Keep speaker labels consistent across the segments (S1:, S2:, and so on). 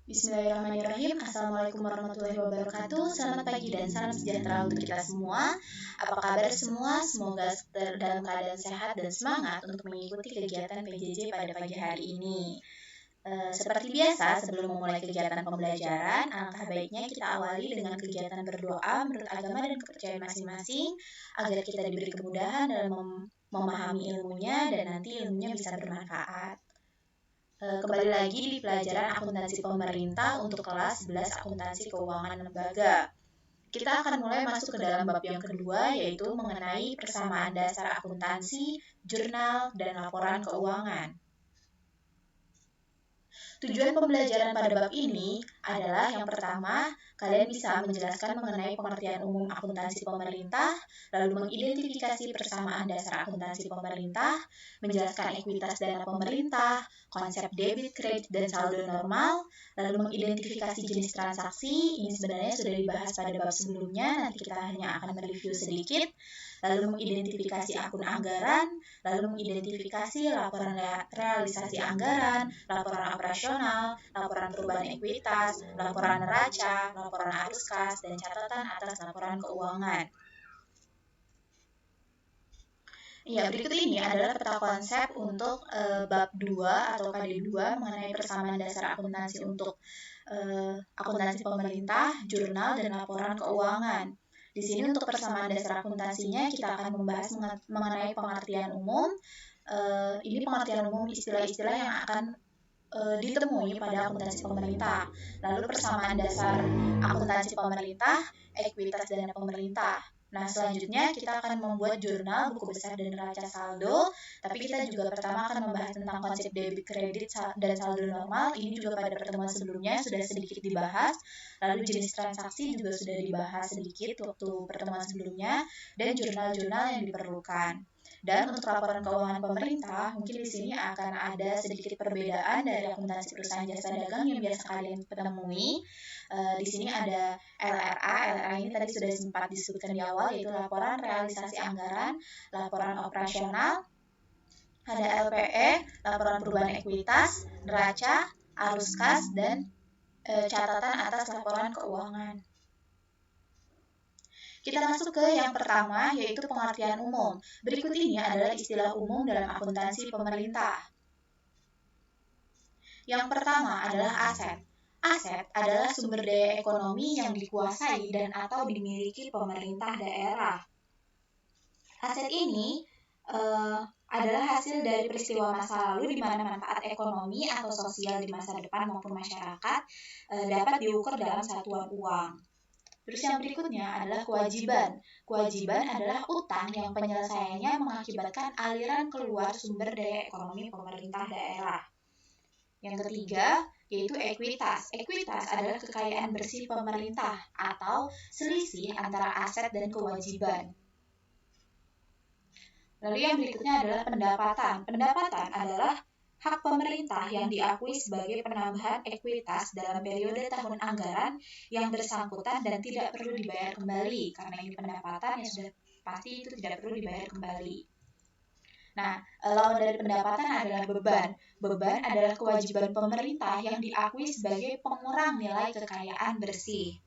S1: Bismillahirrahmanirrahim. Assalamualaikum warahmatullahi wabarakatuh. Selamat pagi dan salam sejahtera untuk kita semua. Apa kabar semua? Semoga dalam keadaan sehat dan semangat untuk mengikuti kegiatan PJJ pada pagi hari ini. Seperti biasa, sebelum memulai kegiatan pembelajaran, alangkah baiknya kita awali dengan kegiatan berdoa menurut agama dan kepercayaan masing-masing, agar kita diberi kemudahan dalam memahami ilmunya dan nanti ilmunya bisa bermanfaat. Kembali lagi di pelajaran akuntansi pemerintah untuk kelas 11 akuntansi keuangan lembaga. Kita akan mulai masuk ke dalam bab yang kedua, yaitu mengenai persamaan dasar akuntansi, jurnal, dan laporan keuangan. Tujuan pembelajaran pada bab ini adalah yang pertama, kalian bisa menjelaskan mengenai pengertian umum akuntansi pemerintah, lalu mengidentifikasi persamaan dasar akuntansi pemerintah, menjelaskan ekuitas dana pemerintah, konsep debit, kredit, dan saldo normal, lalu mengidentifikasi jenis transaksi. Ini sebenarnya sudah dibahas pada bab sebelumnya, nanti kita hanya akan mereview sedikit, lalu mengidentifikasi akun anggaran, lalu mengidentifikasi laporan realisasi anggaran, laporan operasional, laporan perubahan ekuitas, laporan neraca, laporan arus kas, dan catatan atas laporan keuangan. Ya, berikut ini adalah peta konsep untuk bab 2 atau KD2 mengenai persamaan dasar akuntansi untuk akuntansi pemerintah, jurnal, dan laporan keuangan. Di sini untuk persamaan dasar akuntansinya kita akan membahas mengenai pengertian umum. Ini pengertian umum istilah-istilah yang akan ditemui pada akuntansi pemerintah. Lalu persamaan dasar akuntansi pemerintah, ekuitas dana pemerintah. Nah, selanjutnya kita akan membuat jurnal, buku besar, dan neraca saldo. Tapi kita juga pertama akan membahas tentang konsep debit, kredit, dan saldo normal. Ini juga pada pertemuan sebelumnya sudah sedikit dibahas. Lalu jenis transaksi juga sudah dibahas sedikit waktu pertemuan sebelumnya. Dan jurnal-jurnal yang diperlukan. Dan untuk laporan keuangan pemerintah, mungkin di sini akan ada sedikit perbedaan dari akuntansi perusahaan jasa dagang yang biasa kalian temui. Di sini ada LRA. LRA ini tadi sudah sempat disebutkan di awal, yaitu laporan realisasi anggaran, laporan operasional, ada LPE, laporan perubahan ekuitas, neraca, arus kas, dan catatan atas laporan keuangan. Kita masuk ke yang pertama, yaitu pengertian umum. Berikut ini adalah istilah umum dalam akuntansi pemerintah. Yang pertama adalah aset. Aset adalah sumber daya ekonomi yang dikuasai dan atau dimiliki pemerintah daerah. Aset ini adalah hasil dari peristiwa masa lalu di mana manfaat ekonomi atau sosial di masa depan maupun masyarakat dapat diukur dalam satuan uang. Terus yang berikutnya adalah kewajiban. Kewajiban adalah utang yang penyelesaiannya mengakibatkan aliran keluar sumber daya ekonomi pemerintah daerah. Yang ketiga, yaitu ekuitas. Ekuitas adalah kekayaan bersih pemerintah atau selisih antara aset dan kewajiban. Lalu yang berikutnya adalah pendapatan. Pendapatan adalah hak pemerintah yang diakui sebagai penambahan ekuitas dalam periode tahun anggaran yang bersangkutan dan tidak perlu dibayar kembali, karena ini pendapatan yang sudah pasti itu tidak perlu dibayar kembali. Nah, lawan dari pendapatan adalah beban. Beban adalah kewajiban pemerintah yang diakui sebagai pengurang nilai kekayaan bersih.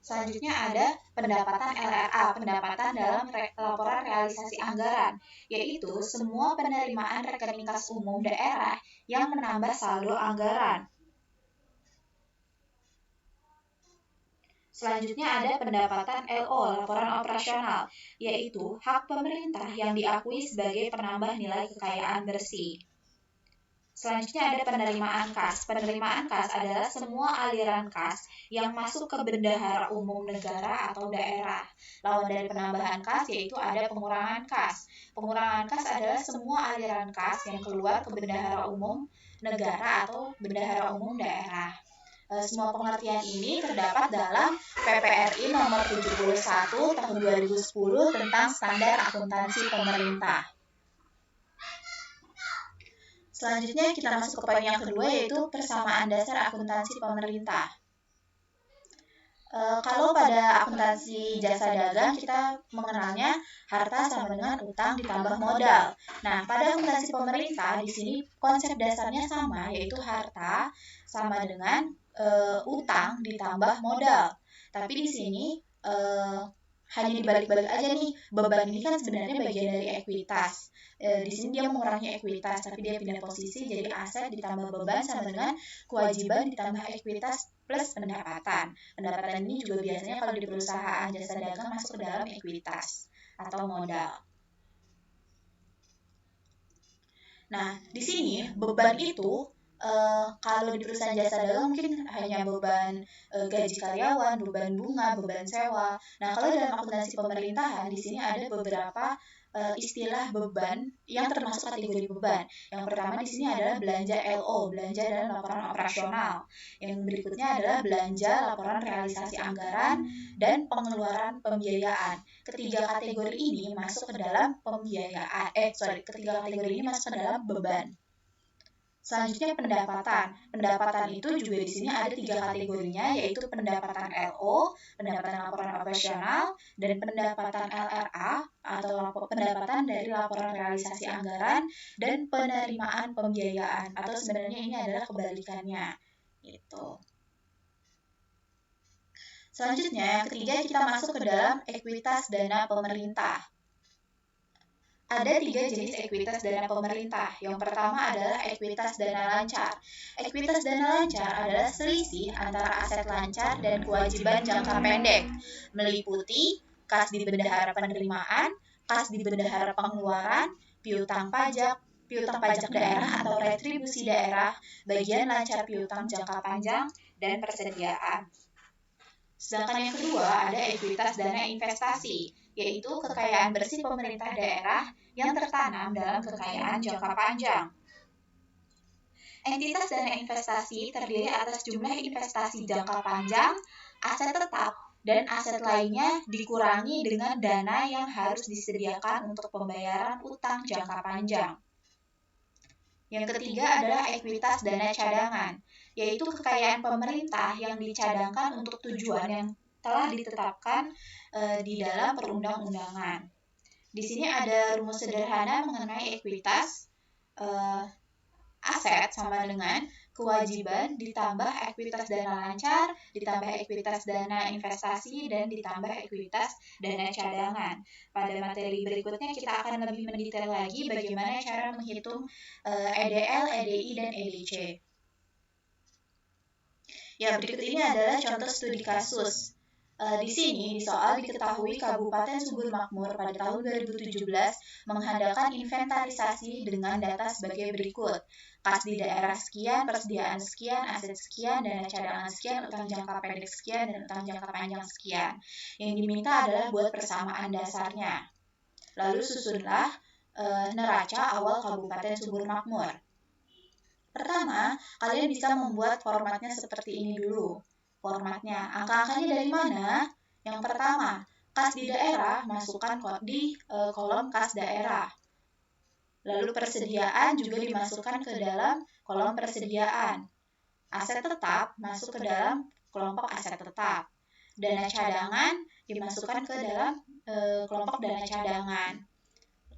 S1: Selanjutnya ada pendapatan LRA, pendapatan dalam laporan realisasi anggaran, yaitu semua penerimaan rekening kas umum daerah yang menambah saldo anggaran. Selanjutnya ada pendapatan LO, laporan operasional, yaitu hak pemerintah yang diakui sebagai penambah nilai kekayaan bersih. Selanjutnya ada penerimaan kas. Penerimaan kas adalah semua aliran kas yang masuk ke bendahara umum negara atau daerah. Lawan dari penambahan kas yaitu ada pengurangan kas. Pengurangan kas adalah semua aliran kas yang keluar ke bendahara umum negara atau bendahara umum daerah. Semua pengertian ini terdapat dalam PPRI nomor 71 tahun 2010 tentang standar akuntansi pemerintah. Selanjutnya kita masuk ke poin yang kedua, yaitu persamaan dasar akuntansi pemerintah. Kalau pada akuntansi jasa dagang kita mengenalnya harta sama dengan utang ditambah modal. Nah, pada akuntansi pemerintah di sini konsep dasarnya sama, yaitu harta sama dengan utang ditambah modal. Tapi di sini hanya dibalik-balik aja nih, beban ini kan sebenarnya bagian dari ekuitas. Di sini dia mengurangi ekuitas, tapi dia pindah posisi jadi aset ditambah beban sama dengan kewajiban ditambah ekuitas plus pendapatan. Pendapatan ini juga biasanya kalau di perusahaan jasa dagang masuk ke dalam ekuitas atau modal. Nah, di sini beban itu kalau di perusahaan jasa dagang mungkin hanya beban gaji karyawan, beban bunga, beban sewa. Nah, kalau dalam akuntansi pemerintahan di sini ada beberapa istilah beban yang termasuk kategori beban. Yang pertama di sini adalah belanja LO, belanja dalam laporan operasional. Yang berikutnya adalah belanja laporan realisasi anggaran dan pengeluaran pembiayaan. Ketiga kategori ini masuk ke dalam ketiga kategori ini masuk ke dalam beban. Selanjutnya pendapatan. Pendapatan itu juga di sini ada 3 kategorinya, yaitu pendapatan LO, pendapatan laporan operasional, dan pendapatan LRA atau pendapatan dari laporan realisasi anggaran dan penerimaan pembiayaan, atau sebenarnya ini adalah kebalikannya. Gitu. Selanjutnya, yang ketiga kita masuk ke dalam ekuitas dana pemerintah. Ada 3 jenis ekuitas dana pemerintah. Yang pertama adalah ekuitas dana lancar. Ekuitas dana lancar adalah selisih antara aset lancar dan kewajiban jangka pendek, meliputi kas di bendahara penerimaan, kas di bendahara pengeluaran, piutang pajak daerah atau retribusi daerah, bagian lancar piutang jangka panjang, dan persediaan. Sedangkan yang kedua ada ekuitas dana investasi, yaitu kekayaan bersih pemerintah daerah yang tertanam dalam kekayaan jangka panjang. Entitas dana investasi terdiri atas jumlah investasi jangka panjang, aset tetap, dan aset lainnya dikurangi dengan dana yang harus disediakan untuk pembayaran utang jangka panjang. Yang ketiga adalah ekuitas dana cadangan, yaitu kekayaan pemerintah yang dicadangkan untuk tujuan yang telah ditetapkan di dalam perundang-undangan. Di sini ada rumus sederhana mengenai ekuitas. Aset sama dengan kewajiban ditambah ekuitas dana lancar, ditambah ekuitas dana investasi, dan ditambah ekuitas dana cadangan. Pada materi berikutnya kita akan lebih mendetail lagi bagaimana cara menghitung EDL, EDI, dan EDC. Ya, berikut ini adalah contoh studi kasus. Di sini, di soal diketahui Kabupaten Subur Makmur pada tahun 2017 mengadakan inventarisasi dengan data sebagai berikut. Kas di daerah sekian, persediaan sekian, aset sekian, dana cadangan sekian, utang jangka pendek sekian, dan utang jangka panjang sekian. Yang diminta adalah buat persamaan dasarnya. Lalu susunlah neraca awal Kabupaten Subur Makmur. Pertama, kalian bisa membuat formatnya seperti ini dulu. Formatnya, angka-angkanya dari mana? Yang pertama, kas di daerah masukkan di kolom kas daerah. Lalu persediaan juga dimasukkan ke dalam kolom persediaan. Aset tetap masuk ke dalam kelompok aset tetap. Dana cadangan dimasukkan ke dalam kelompok dana cadangan.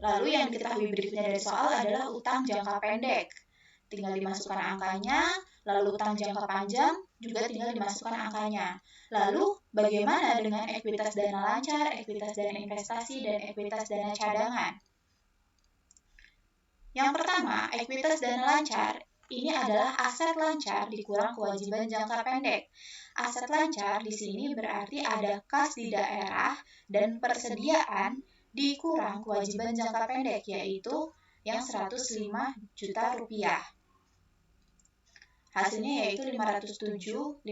S1: Lalu yang diketahui berikutnya dari soal adalah utang jangka pendek. Tinggal dimasukkan angkanya, lalu utang jangka panjang juga tinggal dimasukkan angkanya. Lalu bagaimana dengan ekuitas dana lancar, ekuitas dana investasi, dan ekuitas dana cadangan? Yang pertama, ekuitas dana lancar ini adalah aset lancar dikurang kewajiban jangka pendek. Aset lancar di sini berarti ada kas di daerah dan persediaan dikurang kewajiban jangka pendek, yaitu yang 105 juta rupiah. Hasilnya yaitu 507.500.000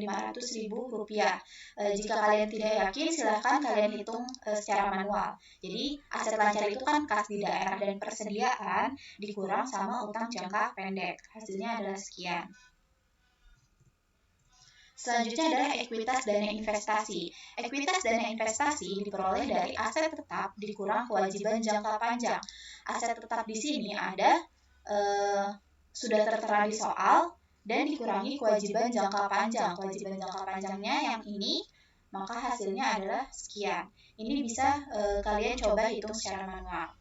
S1: rupiah. Jika kalian tidak yakin, silahkan kalian hitung secara manual. Jadi, aset lancar itu kan kas di daerah dan persediaan dikurang sama utang jangka pendek. Hasilnya adalah sekian. Selanjutnya adalah ekuitas dana investasi. Ekuitas dana investasi diperoleh dari aset tetap dikurang kewajiban jangka panjang. Aset tetap di sini ada sudah tertera di soal dan dikurangi kewajiban jangka panjang. Kewajiban jangka panjangnya yang ini maka hasilnya adalah sekian. Ini bisa kalian coba hitung secara manual.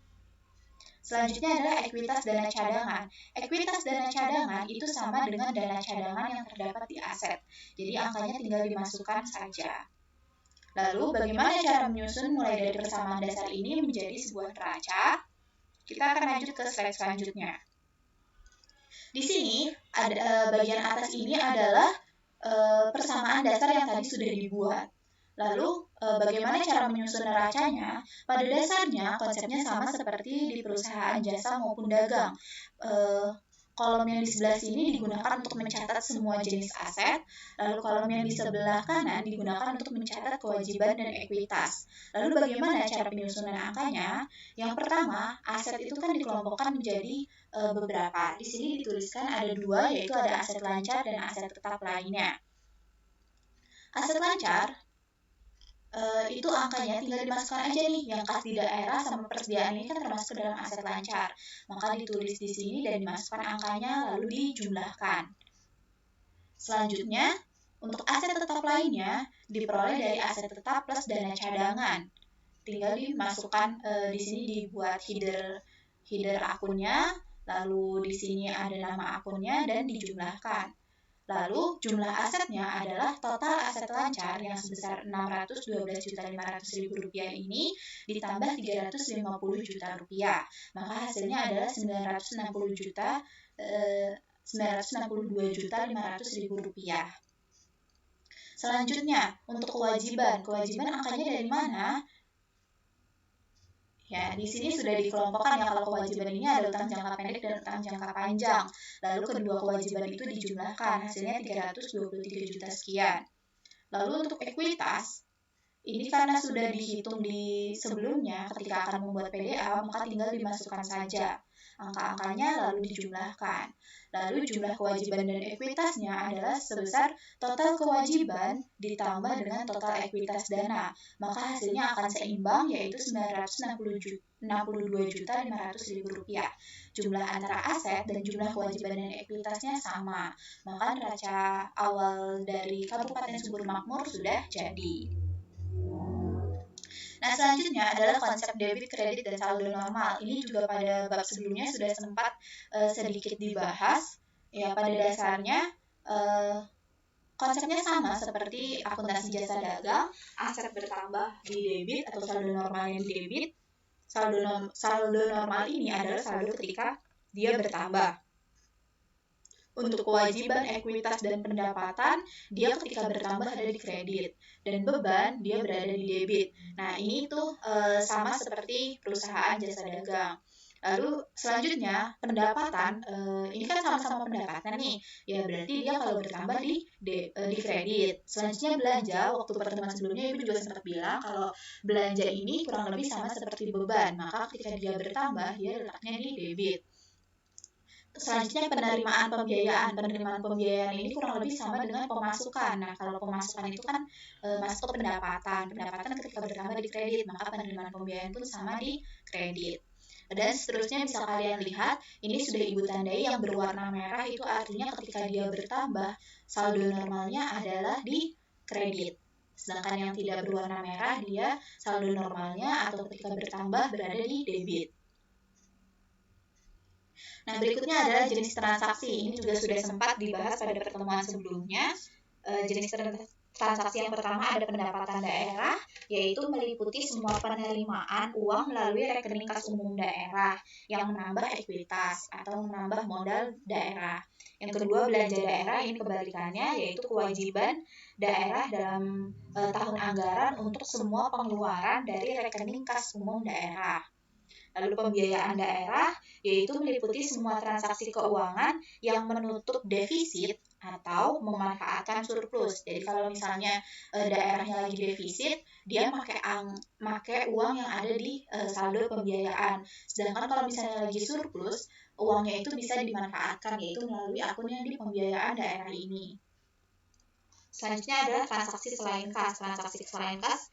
S1: Selanjutnya adalah ekuitas dana cadangan. Ekuitas dana cadangan itu sama dengan dana cadangan yang terdapat di aset. Jadi angkanya tinggal dimasukkan saja. Lalu bagaimana cara menyusun mulai dari persamaan dasar ini menjadi sebuah neraca? Kita akan lanjut ke slide selanjutnya. Di sini ada bagian atas ini adalah persamaan dasar yang tadi sudah dibuat. Lalu bagaimana cara menyusun neracanya? Pada dasarnya konsepnya sama seperti di perusahaan jasa maupun dagang. Kolom yang di sebelah sini digunakan untuk mencatat semua jenis aset, lalu kolom yang di sebelah kanan digunakan untuk mencatat kewajiban dan ekuitas. Lalu bagaimana cara penyusunan angkanya? Yang pertama, aset itu kan dikelompokkan menjadi beberapa. Di sini dituliskan ada dua, yaitu ada aset lancar dan aset tetap lainnya. Aset lancar itu angkanya tinggal dimasukkan aja nih, yang kas di daerah sama persediaan ini kan termasuk ke dalam aset lancar, maka ditulis di sini dan dimasukkan angkanya lalu dijumlahkan. Selanjutnya, untuk aset tetap lainnya diperoleh dari aset tetap plus dana cadangan, tinggal dimasukkan di sini dibuat header akunnya, lalu di sini ada nama akunnya dan dijumlahkan. Lalu jumlah asetnya adalah total aset lancar yang sebesar Rp612.500.000 ini ditambah Rp350 juta. Maka hasilnya adalah Rp962.500.000. Selanjutnya, untuk kewajiban angkanya dari mana? Ya, di sini sudah dikelompokkan ya kalau kewajiban ini ada utang jangka pendek dan utang jangka panjang. Lalu kedua kewajiban itu dijumlahkan, hasilnya 323 juta sekian. Lalu untuk ekuitas, ini karena sudah dihitung di sebelumnya ketika akan membuat PDA, maka tinggal dimasukkan saja angka-angkanya lalu dijumlahkan. Lalu jumlah kewajiban dan ekuitasnya adalah sebesar total kewajiban ditambah dengan total ekuitas dana. Maka hasilnya akan seimbang, yaitu Rp962.500.000. Jumlah antara aset dan jumlah kewajiban dan ekuitasnya sama. Maka neraca awal dari Kabupaten Subur Makmur sudah jadi. Nah, selanjutnya adalah konsep debit, kredit, dan saldo normal. Ini juga pada bab sebelumnya sudah sempat sedikit dibahas. Ya, pada dasarnya konsepnya sama seperti akuntansi jasa dagang, aset bertambah di debit atau saldo normal yang di debit. Saldo normal ini adalah saldo ketika dia bertambah. Untuk kewajiban, ekuitas, dan pendapatan, dia ketika bertambah ada di kredit. Dan beban, dia berada di debit. Nah, ini tuh sama seperti perusahaan jasa dagang. Lalu selanjutnya, pendapatan, ini kan sama-sama pendapatan nih. Ya, berarti dia kalau bertambah di kredit. Selanjutnya belanja, waktu pertemuan sebelumnya Ibu juga sempat bilang kalau belanja ini kurang lebih sama seperti beban. Maka ketika dia bertambah, dia letaknya di debit. Selanjutnya penerimaan pembiayaan ini kurang lebih sama dengan pemasukan. Nah, kalau pemasukan itu kan masuk ke pendapatan ketika bertambah di kredit, maka penerimaan pembiayaan pun sama di kredit. Dan seterusnya bisa kalian lihat, ini sudah Ibu tandai yang berwarna merah, itu artinya ketika dia bertambah, saldo normalnya adalah di kredit. Sedangkan yang tidak berwarna merah, dia saldo normalnya atau ketika bertambah berada di debit. Nah, berikutnya adalah jenis transaksi. Ini juga sudah sempat dibahas pada pertemuan sebelumnya. Jenis transaksi yang pertama ada pendapatan daerah, yaitu meliputi semua penerimaan uang melalui rekening kas umum daerah yang menambah ekuitas atau menambah modal daerah. Yang kedua, belanja daerah, ini kebalikannya, yaitu kewajiban daerah dalam tahun anggaran untuk semua pengeluaran dari rekening kas umum daerah. Lalu pembiayaan daerah, yaitu meliputi semua transaksi keuangan yang menutup defisit atau memanfaatkan surplus. Jadi kalau misalnya daerahnya lagi defisit, dia pakai uang yang ada di saldo pembiayaan. Sedangkan kalau misalnya lagi surplus, uangnya itu bisa dimanfaatkan, yaitu melalui akun yang di pembiayaan daerah ini. Selanjutnya adalah transaksi selain kas. Transaksi selain kas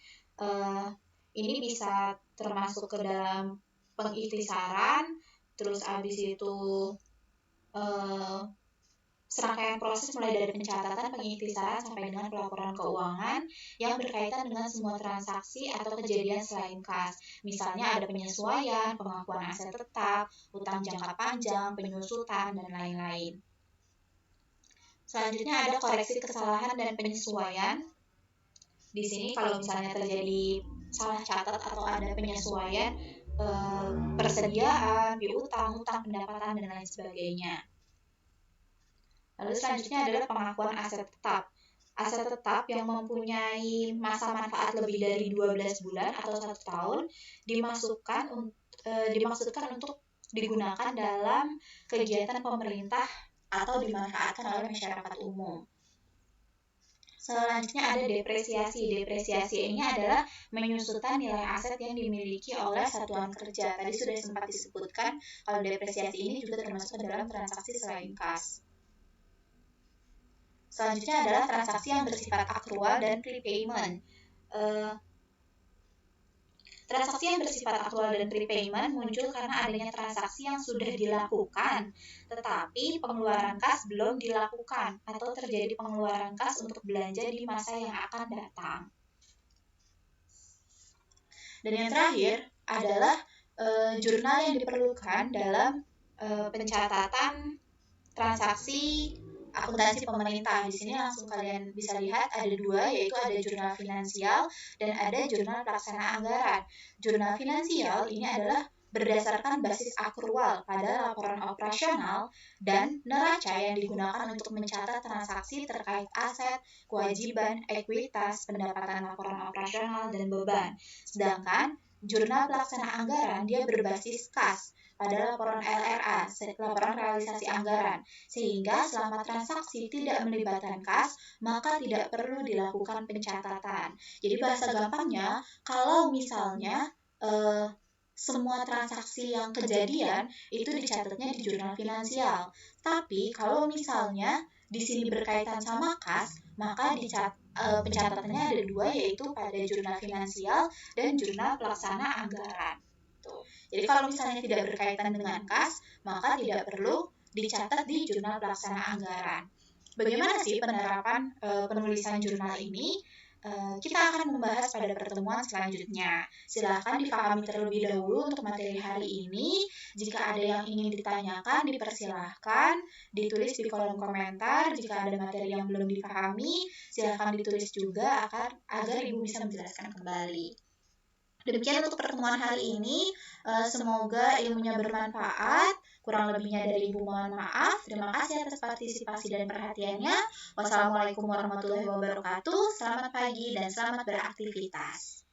S1: ini bisa termasuk ke dalam pengikhtisaran, terus habis itu serangkaian proses mulai dari pencatatan, pengiktisaran, sampai dengan pelaporan keuangan yang berkaitan dengan semua transaksi atau kejadian selain kas. Misalnya ada penyesuaian, pengakuan aset tetap, utang jangka panjang, penyusutan, dan lain-lain. Selanjutnya ada koreksi kesalahan dan penyesuaian. Di sini kalau misalnya terjadi salah catat atau ada penyesuaian persediaan, piutang, utang, pendapatan, dan lain sebagainya. Lalu selanjutnya adalah pengakuan aset tetap. Aset tetap yang mempunyai masa manfaat lebih dari 12 bulan atau 1 tahun dimaksudkan untuk digunakan dalam kegiatan pemerintah atau dimanfaatkan oleh masyarakat umum. Selanjutnya ada depresiasi. Depresiasi ini adalah menyusutkan nilai aset yang dimiliki oleh satuan kerja. Tadi sudah sempat disebutkan kalau depresiasi ini juga termasuk dalam transaksi selain kas. Selanjutnya adalah transaksi yang bersifat akrual dan prepayment. Transaksi yang bersifat akrual dan prepayment muncul karena adanya transaksi yang sudah dilakukan, tetapi pengeluaran kas belum dilakukan atau terjadi pengeluaran kas untuk belanja di masa yang akan datang. Dan yang terakhir adalah jurnal yang diperlukan dalam pencatatan transaksi akuntansi pemerintah. Di sini langsung kalian bisa lihat ada dua, yaitu ada jurnal finansial dan ada jurnal pelaksana anggaran. Jurnal finansial ini adalah berdasarkan basis akrual pada laporan operasional dan neraca yang digunakan untuk mencatat transaksi terkait aset, kewajiban, ekuitas, pendapatan laporan operasional, dan beban. Sedangkan jurnal pelaksana anggaran dia berbasis kas pada laporan LRA, laporan realisasi anggaran, sehingga selama transaksi tidak melibatkan kas, maka tidak perlu dilakukan pencatatan. Jadi bahasa gampangnya, kalau misalnya semua transaksi yang kejadian itu dicatatnya di jurnal finansial, tapi kalau misalnya di sini berkaitan sama kas, maka pencatatannya ada dua, yaitu pada jurnal finansial dan jurnal pelaksana anggaran. Jadi kalau misalnya tidak berkaitan dengan kas, maka tidak perlu dicatat di jurnal pelaksana anggaran. Bagaimana sih penerapan penulisan jurnal ini? Kita akan membahas pada pertemuan selanjutnya. Silakan dipahami terlebih dahulu untuk materi hari ini. Jika ada yang ingin ditanyakan, dipersilahkan ditulis di kolom komentar. Jika ada materi yang belum dipahami, silakan ditulis juga agar Ibu bisa menjelaskan kembali. Demikian untuk pertemuan hari ini. Semoga ilmunya bermanfaat. Kurang lebihnya dari Ibu mohon maaf. Terima kasih atas partisipasi dan perhatiannya. Wassalamualaikum warahmatullahi wabarakatuh. Selamat pagi dan selamat beraktivitas.